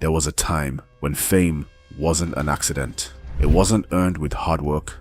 There was a time when fame wasn't an accident. It wasn't earned with hard work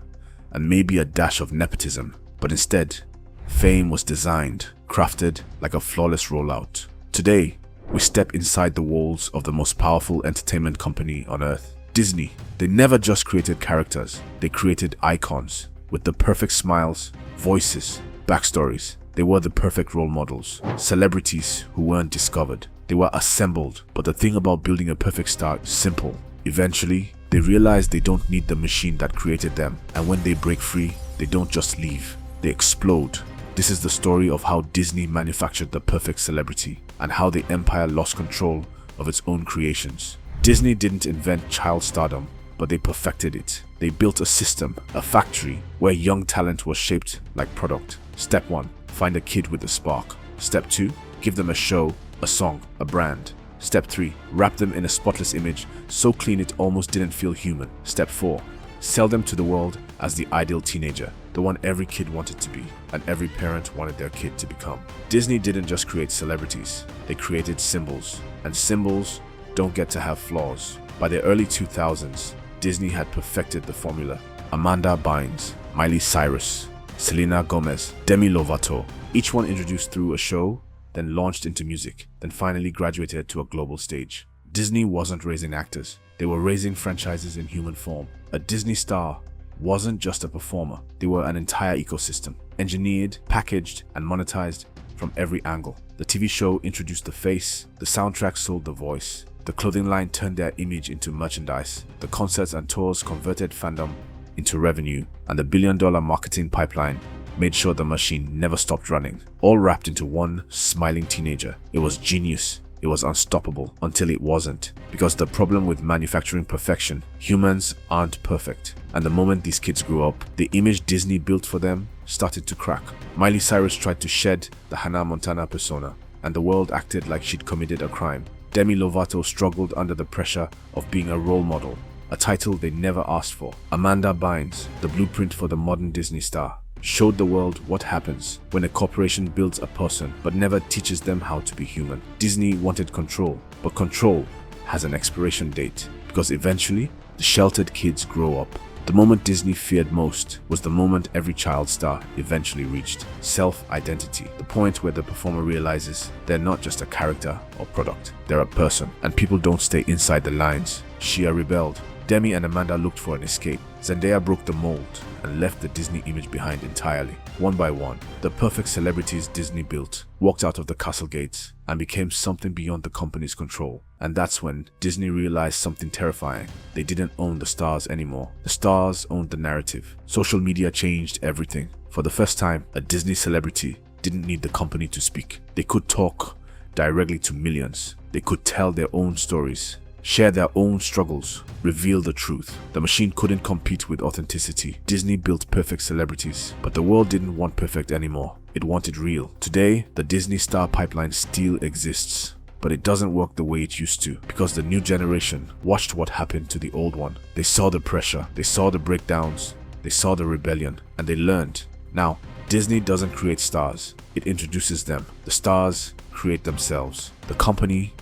and maybe a dash of nepotism, but instead, fame was designed, crafted like a flawless rollout. Today, we step inside the walls of the most powerful entertainment company on earth, Disney. They never just created characters, they created icons with the perfect smiles, voices, backstories. They were the perfect role models, celebrities who weren't discovered. They were assembled, but the thing about building a perfect star is simple. Eventually, they realize they don't need the machine that created them, and when they break free, they don't just leave, they explode. This is the story of how Disney manufactured the perfect celebrity and how the empire lost control of its own creations. Disney didn't invent child stardom, but they perfected it. They built a system, a factory, where young talent was shaped like product. Step 1. Find a kid with a spark. Step 2. Give them a show, a song, a brand. Step 3. Wrap them in a spotless image so clean it almost didn't feel human. Step 4. Sell them to the world as the ideal teenager, the one every kid wanted to be and every parent wanted their kid to become. Disney didn't just create celebrities, they created symbols, and symbols don't get to have flaws. By the early 2000s, Disney had perfected the formula. Amanda Bynes, Miley Cyrus, Selena Gomez, Demi Lovato, each one introduced through a show, then launched into music, then finally graduated to a global stage. Disney wasn't raising actors, they were raising franchises in human form. A Disney star wasn't just a performer, they were an entire ecosystem, engineered, packaged, and monetized from every angle. The TV show introduced the face, the soundtrack sold the voice, the clothing line turned their image into merchandise, the concerts and tours converted fandom into revenue, and the billion-dollar marketing pipeline made sure the machine never stopped running, all wrapped into one smiling teenager. It was genius. It was unstoppable until it wasn't. Because the problem with manufacturing perfection, humans aren't perfect. And the moment these kids grew up, the image Disney built for them started to crack. Miley Cyrus tried to shed the Hannah Montana persona, and the world acted like she'd committed a crime. Demi Lovato struggled under the pressure of being a role model, a title they never asked for. Amanda Bynes, the blueprint for the modern Disney star, showed the world what happens when a corporation builds a person but never teaches them how to be human. Disney wanted control, but control has an expiration date because eventually the sheltered kids grow up. The moment Disney feared most was the moment every child star eventually reached: self-identity, the point where the performer realizes they're not just a character or product, they're a person, and people don't stay inside the lines. Shia rebelled. Demi and Amanda looked for an escape. Zendaya broke the mold and left the Disney image behind entirely. One by one, the perfect celebrities Disney built walked out of the castle gates and became something beyond the company's control. And that's when Disney realized something terrifying. They didn't own the stars anymore. The stars owned the narrative. Social media changed everything. For the first time, a Disney celebrity didn't need the company to speak. They could talk directly to millions. They could tell their own stories, share their own struggles, reveal the truth. The machine couldn't compete with authenticity. Disney built perfect celebrities, but the world didn't want perfect anymore. It wanted real. Today, the Disney star pipeline still exists, but it doesn't work the way it used to because the new generation watched what happened to the old one. They saw the pressure, they saw the breakdowns, they saw the rebellion, and they learned. Now, Disney doesn't create stars, it introduces them. The stars create themselves. The company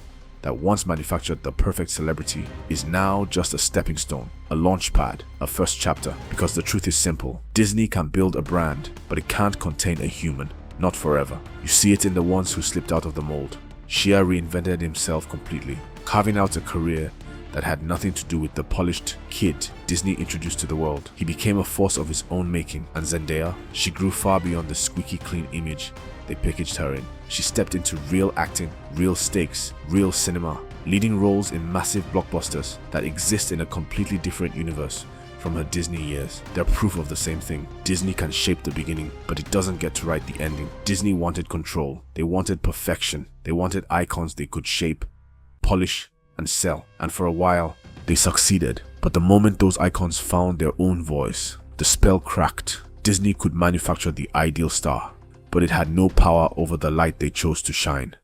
that once manufactured the perfect celebrity is now just a stepping stone, a launch pad, a first chapter. Because the truth is simple: Disney can build a brand, but it can't contain a human, not forever. You see it in the ones who slipped out of the mold. Shia reinvented himself completely, carving out a career that had nothing to do with the polished kid Disney introduced to the world. He became a force of his own making. And Zendaya, she grew far beyond the squeaky clean image they packaged her in. She stepped into real acting, real stakes, real cinema, leading roles in massive blockbusters that exist in a completely different universe from her Disney years. They're proof of the same thing. Disney can shape the beginning, but it doesn't get to write the ending. Disney wanted control. They wanted perfection. They wanted icons they could shape, polish, and sell. And for a while, they succeeded. But the moment those icons found their own voice, the spell cracked. Disney could manufacture the ideal star, but it had no power over the light they chose to shine.